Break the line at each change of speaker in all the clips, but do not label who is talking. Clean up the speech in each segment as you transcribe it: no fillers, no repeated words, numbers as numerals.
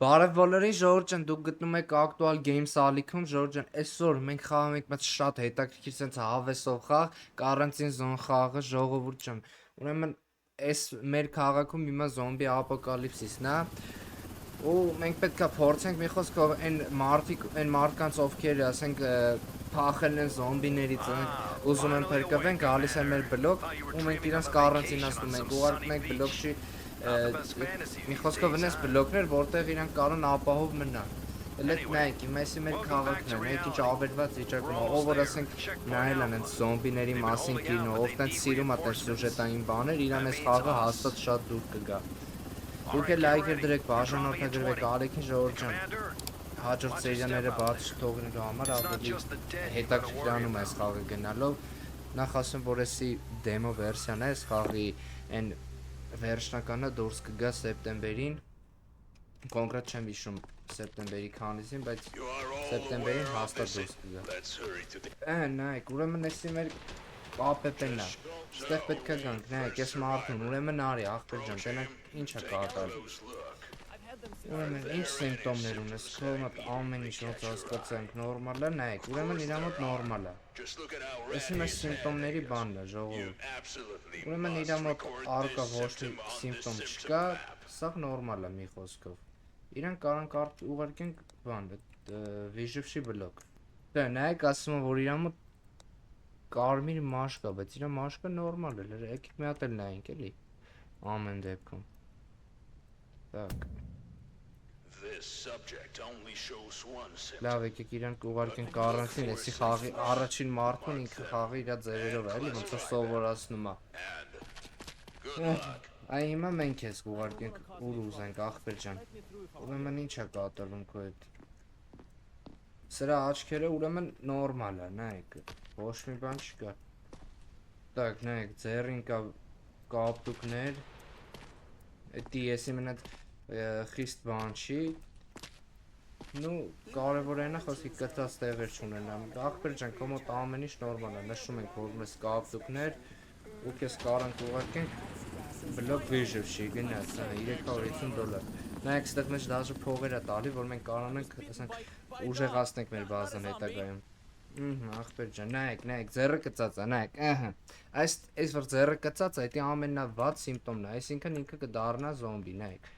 Բարև բոլորին, ժողովուրդ ջան, դուք գտնում եք ակտուալ Games ալիքում, ժողովուրդ ջան, այսօր մենք խաղում ենք մեծ շատ հետաքրքիր sense հավեսով խաղ, Quarantine Zone խաղը, ժողովուրդ ջան։ Ուրեմն այս մեր քաղաքում հիմա զոմբի ապոկալիպսիսն է, ու մենք պետքա փորձենք մի խոսքով այն մարդկանց ովքեր ասենք փախել են զոմբիներից, ուզում են փրկվեն, գալիս են մեր բլոկ, ու մենք իրանց կարանտինացնում ենք, ուղարկում ենք բլոկში մի խոսքով վնես բլոկներ, որտեղ իրանք կարան ապահով մնան։ Լետ նայեք, հիմա էսի մեր քաղաքն է, նայեք ինչ ավերված վիճակում է, ով որ ասենք նայել են այս զոմբիների մասին կինո, ով տենց սիրում է տենց սյուժետային բաներ, իրան այս խաղը հաստատ շատ դուր կգա։ Դուք էլ լայքեր դրեք, բաժանորդագրվեք, Ալեքին ժողովուրդ ջան, հաջորդ սերիաները բաց չթողնելու համար ավելի հետաքրքրանում է այս խաղը գնալով։ Նախ ասեմ, որ էսի դեմո վերսիան է, այս խաղի այն վերջնականը դուրս կգա սեպտեմբերին, կոնկրետ չեմ հիշում սեպտեմբերի քանիսին, բայց սեպտեմբերին հաստատ դուրս կգա։ Նայեք, ուրեմն էսի մեր APP-ն է, ստեղ պետք է գանք, նայեք, ես մարդուն, ուրեմն արի, աղբեր ջան, տենակ ինչ է կատարում։ Ուրեմն ինչ սիմպտոմներ ունես, քո մոտ ամեն ինչ ոնց հասկացանք նորմալ է, նայեք, ուրեմն իրա մոտ նորմալ է։ Էսի մեր սիմպտոմների բանն է, ժողովուրդ։ Ուրեմն իրա մոտ առկա ոչ մի սիմպտոմ չկա, սա նորմալ է մի խոսքով։ Իրան կարան ուղարկենք բան, վիժվշի բլոկ։ Դե նայեք, ասում եմ, որ իրա մոտ կարմիր մաշ կա, բայց իրա մաշկը նորմալ է, եկեք մի հատ էլ նայենք էլի։ Ամեն դեպքում։ Так. Լավ, եկեք իրան կուղարկենք կարանտին, էսի խաղի առաջին մարդուն ինքը խաղի իրա ձևերով է, էլի ոնց որ սովորացնում է։ Այ հիմա մենք ես կուղարկենք ուր ուզենք, աղբեր ջան։ Ուրեմն ինչ է կատարվում քո հետ։ Սրա աչքերը ուրեմն նորմալ է, նայեք, ոչ մի բան չկա։ Так, նայեք, ձեռին կա կապտուկներ։ Էդի եսի մնաց խիստ բան չի։ Ну, կարևորն է խոսքի կծած տեղեր չունենամ։ Աղբեր ջան, քո մոտ ամեն ինչ նորմալ է, նշում ենք, որ մեզ կապտուկներ, ու քեզ կարանք ուղարկենք բլոկ վիժվշի, գնաց, $350։ Նայեք, ստեղ մեջ դաժե փողեր է տալի, որ մենք կարողանանք, ասենք, ուժեղացնենք մեր բազան հետագայում։ Աղբեր ջան, նայեք, ձեռը կծած է, նայեք, այս որ ձեռը կծած է, դա ամենավատ սիմպտոմն է, այսինքն ինքը կդառնա զոմբի, նայեք։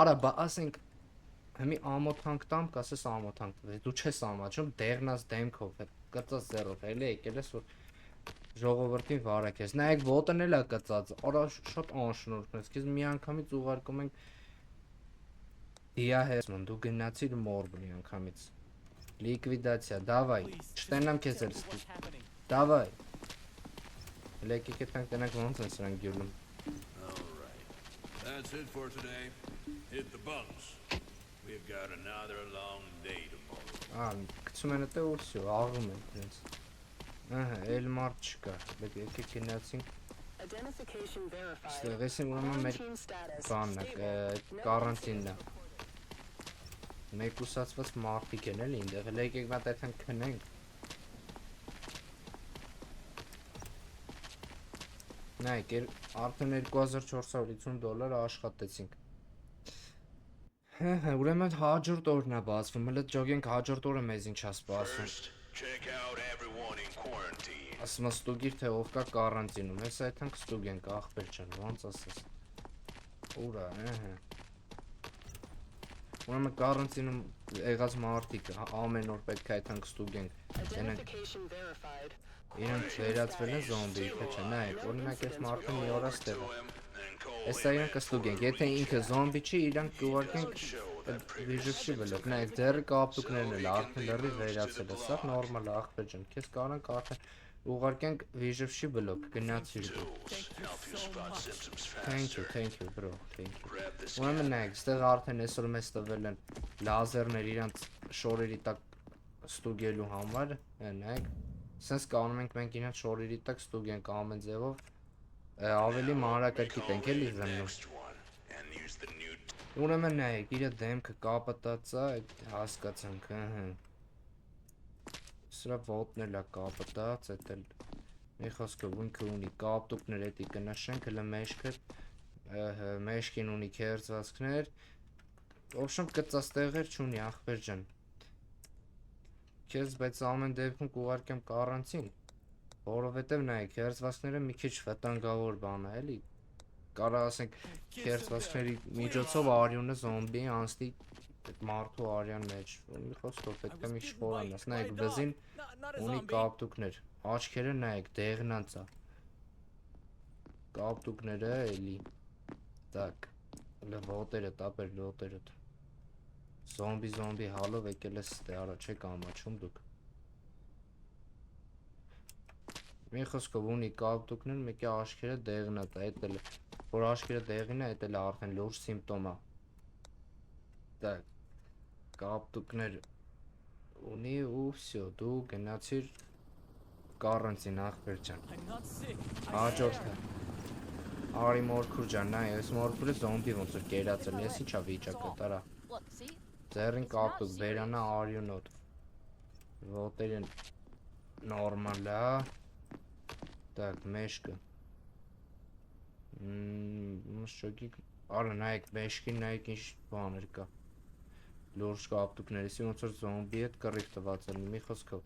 Արա, բա ասենք Հիմի ամոթանք տամ, կասես ամոթանք տվես, դու չես ամաչում, դեղնած դեմքով, կծած ձեռով, էլի եկել ես, որ ժողովրդին վարակ ես, նայեք ոտն էլ է կծած, արա շատ անշնորհք ես, քեզ մի անգամից ուղարկում ենք դիահերմոն, դու գնացիր մորբ մի անգամից, լիկվիդացիա, դավայ, չտենամ քեզ էլ ստի, դավայ, էլ եկեք ետ մենք տնենք ոնց են սրանք գյուլում։
We've got another long day tomorrow.
Գցում են էտե ու всё, աղում են դրանց։ Էլ մարդ չկա, եկեք գնացինք։ Ստեղ էսի ուրեմն մեր բանն է, կարանտինն է։ Մեկուսացված մարդիկ են էլի ինտեղ, էլ եկեք մատ այդքան քնենք։ Նայեք, արդեն $2450 աշխատեցինք։ Ուրեմն հաջորդ օրն է բացվում, հələ ջոգենք հաջորդ օրը մեզ ինչ է սպասում։ Ասում ես ստուգիր թե ով կա կարանտինում, հես այդքան կստուգենք, աղբեր ջան, ոնց ասես։ Ուրա, Ուրեմն կարանտինում եղած մարդիկ ամեն օր պետք է այդքան կստուգենք։ Իրանք վերածվել են զոմբի, թե չէ, նայեք, օրինակ այս մարդը մի օր է ստեղ է։ Էսա իրան կստուգենք, եթե ինքը զոմբի չի, իրանք կուղարկենք վիժվշի բլոկ, նայեք, ձեռի կապտուկներն էլ արդեն լրիվ վերացել է, սա նորմալ է, աղբեր ջան, քեզ կարանք արդեն ուղարկենք վիժվշի բլոկ, գնացիր դու։ Thank you, bro, thank you։ Ուրեմն նայեք, ստեղ արդեն այսօր մեզ տվել են լազերներ իրանց շորերի տակ ստուգելու համար, նայեք, սենց կանում ենք մենք իրանց շորերի տակ ստուգենք ամեն ձևով, ավելի մանրակրկիտ ենք էլի զննում։ Ուրեմն նայեք, իրա դեմքը կապտած է, հասկացանք, Սրա ոտն էլ է կապտած, էդ էլ մի խոսքով ինքը ունի կապտուկներ, էդի կնշենք, հələ մեջքը, մեջքին ունի քերծվածքներ, Ոբշեմ կծած տեղեր չունի ախպեր ջան։ Քեզ բայց ամեն դեպքում կուղարկեմ կարանտին, որովհետև նայեք, հերձվածքները մի քիչ վտանգավոր բան է, էլի։ Կարող ասենք հերձվածքների միջոցով արյունը զոմբի անցնի այդ մարդու արյան մեջ։ Մի խոսքով պետք է մի շփորանաս։ Նայեք, վզին ունի կապտուկներ, աչքերը նայեք, դեղնած է։ Կապտուկները էլի։ Так, լվոտերը, տապեր լոտերը։ Զոմբի հալով եկել է ստե, արա չեք ամաչում դուք։ Մի խոսքով ունի կապտուկներ, մեկի աչքերը դեղնած է, այդ էլ որ աչքերը դեղին է, այդ էլ արդեն լուրջ սիմպտոմ է։ Так, կապտուկներ ունի ու всё, դու գնացիր կարանտին ախպեր ջան։ Հաջորդը։ Արի մորքուր ջան, նայ, այս մորքուրը զոմբի ոնց որ կերածել, ես ինչա վիճակը տարա։ Ձեռին կապտուկ, բերանա արյունոտ։ Ոտերին նորմալ է։ Так, մեշկը։ Մշոկի, արա նայեք, մեշկին նայեք ինչ բաներ կա։ Լուրջ կապտուկներ, ոնց որ զոմբի հետ կռիվ տված է, մի խոսքով։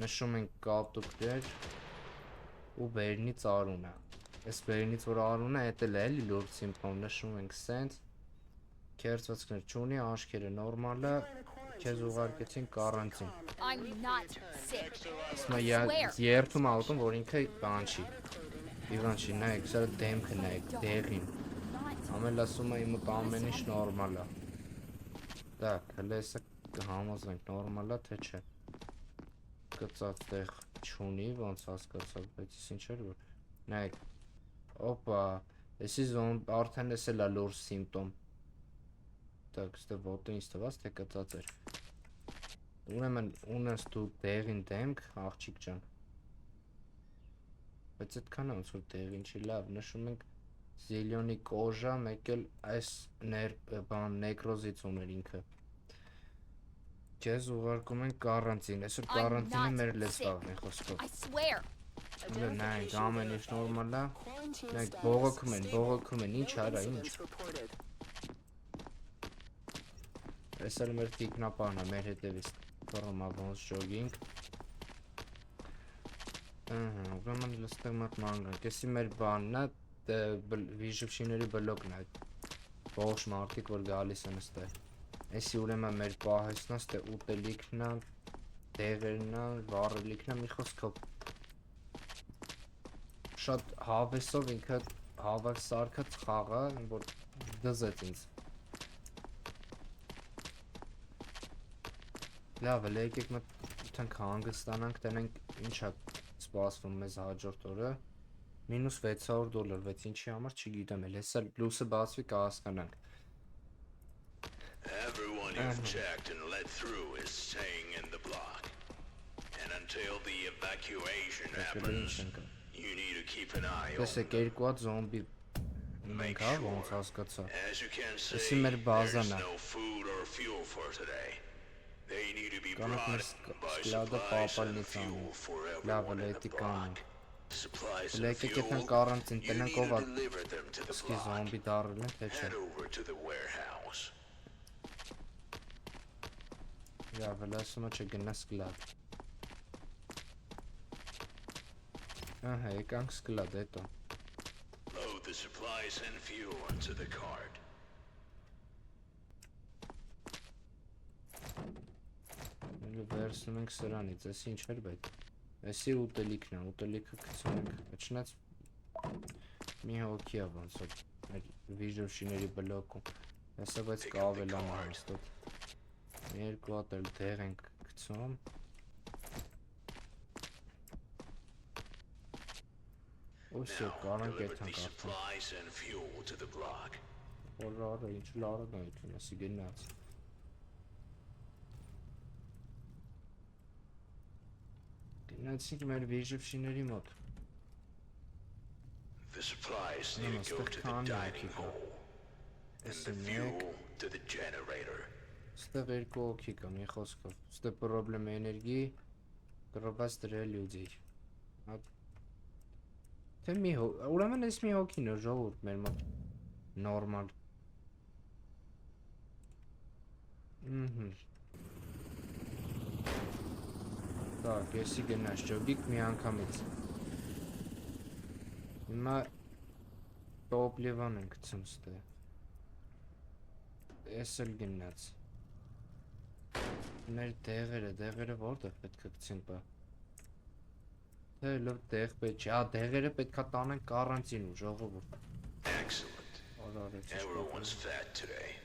Նշում ենք կապտուկներ ու բերնից արունը։ Այս բերնից որ արունը, այդ էլ է էլի լուրջ սիմպտոմ, նշում ենք սենց։ Քերծվածքներ չունի, աչքերը նորմալ է, քեզ ուղարկեցին կարանտին։ Ասում է երթում ավտոն, որ ինքը բան չի։ Իվան չի, նայեք, սա դեմքը նայեք, դեղին։ Ամեն ասում է իմ ամեն ինչ նորմալ է։ Так, հələ հեսա կհամոզենք նորմալ է, թե չէ։ Կծած տեղ չունի, ոնց հասկացավ, բայց ինչ էր որ։ Նայեք, օպա, էսի արդեն էս էլ է լուրջ սիմպտոմ։ Так, ստե ոտը ինձ թվաց, թե կծած էր։ Ուրեմն ունես դու դեղին դեմք, աղջիկ ջան։ Բայց այդքան ոնց որ դեղին չի, լավ, նշում ենք զիլյոնի կոժա, մեկ էլ այս բան նեկրոզից ուներ ինքը։ Քեզ ուղարկում են կարանտին, այսօր կարանտինը մեր լեզվաղն է խոսքով։ Նայեք, ամեն ինչ նորմալ է։ Նայեք, բողոքում են, ինչ արա, ինչ։ Այս էլ մեր տիկնապանն է, մեր հետևից բռնումա ոնց ժոգինգ։ Ուրեմն լստեղ մատ մանգանք, եսի մեր բանն է, վիժվշիների բլոկն է, ողջ մարդիկ, որ գալիս են ստեղ։ Եսի ուրեմն մեր պահեսն է, ստե ուտելիքն է, դեղերն է, վառելիքն է, մի խոսքով։ Շատ հավեսով ինքը հավակ սարքած խաղը, որ դզեց ինձ։ Լավ, էլ եկեք մտանք հանգստանանք, տենենք ինչա սպասվում մեզ հաջորդ օրը։ -$600, բայց ինչի համար չգիտեմ, էլ հեսա լույսը բացվի կհասկանանք։
Everyone you've checked and let through is staying in the block. And until the evacuation happens, you need to keep an eye on
Տեսեք, երկու հատ զոմբի մենք հա ոնց հասկացա։
As you can see,
Եսի մեր
there's
բազան է։
no food or fuel for today. They need to be
Կանանք մեր
brought by
սկլադը
supplies and
պապալնից
fuel
անում։
for
Լավ,
everyone
էլ
in the
էտի
block.
կանանք։
Supplies
Էլ
and
եկեք
fuel,
եթեն կարանտին,
you
տենենք
need
ով
to
է
deliver them to the
սկի
block.
զոմբի դարել են, թե չէ։
Head over to the warehouse.
Լավ, էլ ասում է չգնա սկլադ։ Ահա, եկանք սկլադ, հետո։
Load the supplies and fuel into the cart.
Վերցնում ենք սրանից, ես ինչ էր բայց։ Էսի ուտելիքն է, ուտելիքը գցում ենք, չնայած մի հոգի է ոնց որ մեր վիժովշիների բլոկում։ Հեսա բայց կավելանա հաստատ։ Երկու հատ էլ դեղ ենք գցում։ Ոսյո, կարանք
Deliver
եթանք
the
արդեն։
supplies and fuel to the block.
Որ արը, ինչ լարը գայթուն, ասի գնաց։ Գնացինք մեր վիժվշիների մոտ։
The supplies need to go to the dining hall. And the fuel to the generator.
Ստեղ երկու հոգի կա, մի խոսքով։ Ստեղ պրոբլեմ էներգի, կրոբաց դրել լյուձիր։ Թե մի հոգի, ուրեմն ես մի հոգին է ժողովուրդ մեր մոտ նորմալ։ Так, եսի գնաց ջոգիկ մի անգամից։ Հիմա տոպլիվան ենք գցում ստեղ։ Ես էլ գնաց։ Մեր դեղերը որտեղ պետք է գցենք բա։ Թե լավ դեղ պետք չի, դեղերը պետք է տանենք կարանտին ու ժողովուրդ։
Excellent. Everyone's fat today.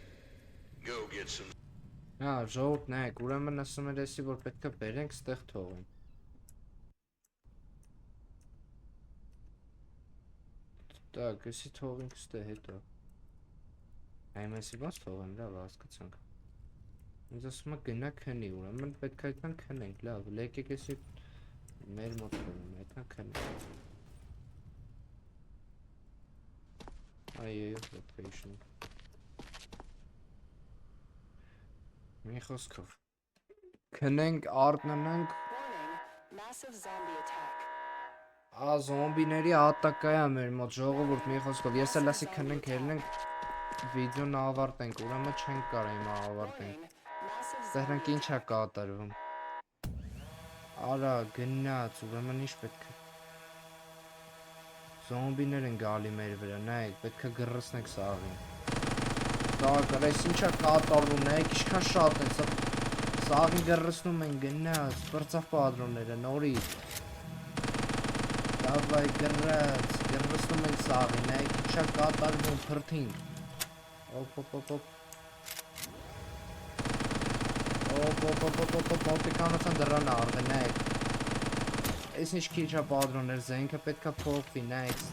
Go get some.
Ժողովուրդ նայեք, ուրեմն ասում էր էսի, որ պետք է բերենք ստեղ թողենք։ Так, էսի թողենք ստեղ հետո։ Այմ էսի ոնց թողենք, լավ հասկացանք։ Ինձ ասում է գնա քնի, ուրեմն պետք է այդքան քնենք, լավ, եկեք էսի մեր մոտ քնենք, այդքան քնենք։ Այո, location։ Մի խոսքով քնենք, արտնանանք զոմբիների ատակա է մեր մոտ ժողովուրդ մի խոսքով ես էլ ասի քնենք ելնենք վիդեոն ավարտենք ուրեմն չենք կարող հիմա ավարտենք սրանք ինչ է կատարվում արա գնաց ուրեմն ինչ պետք է զոմբիներ են գալի մեր վրա նայեք պետք է գրռցնենք սաղին Так, այս ինչա կատարվում, նայեք ինչքան շատ են, սաղին գրռցնում են գնաց, բրծավ պատրոնները, նորից Դավայ գրռցնում են սաղին, նայեք ինչա կատարվում, փրթինք Օպ, մոտիկանոցան դրան արդեն, նայեք Այս ինչ քիչ է պատրոններ, զենքը պետք է փոխվի, նայեք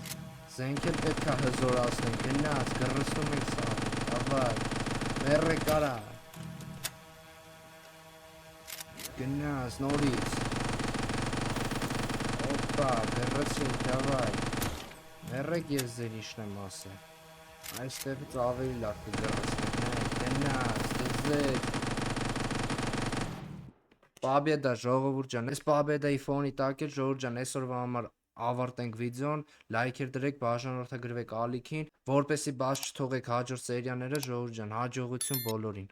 Զենք էլ պետք է հզորացնենք, գնաց, գրռցնում ենք սաղին Davai, merre cara Գնաց, նորից Օպա, գրռցինք, davai Մերրեք ես ձեր իշն եմ ասել Այստեղից ավելի լավ կգրռցնենք, գնաց, դզեք Պաբեդա, ժողովուրդ ջան, այս պաբեդայի ֆոնի տակ էլ ժողովուրդ ջան, այսօրվա համար ավարտենք վիդեոն, լայքեր դրեք, բաժանորդագրվեք ալիքին, որպեսզի բաց չթողեք հաջորդ սերիաները, ժողովուրդ ջան, հաջողություն բոլորին։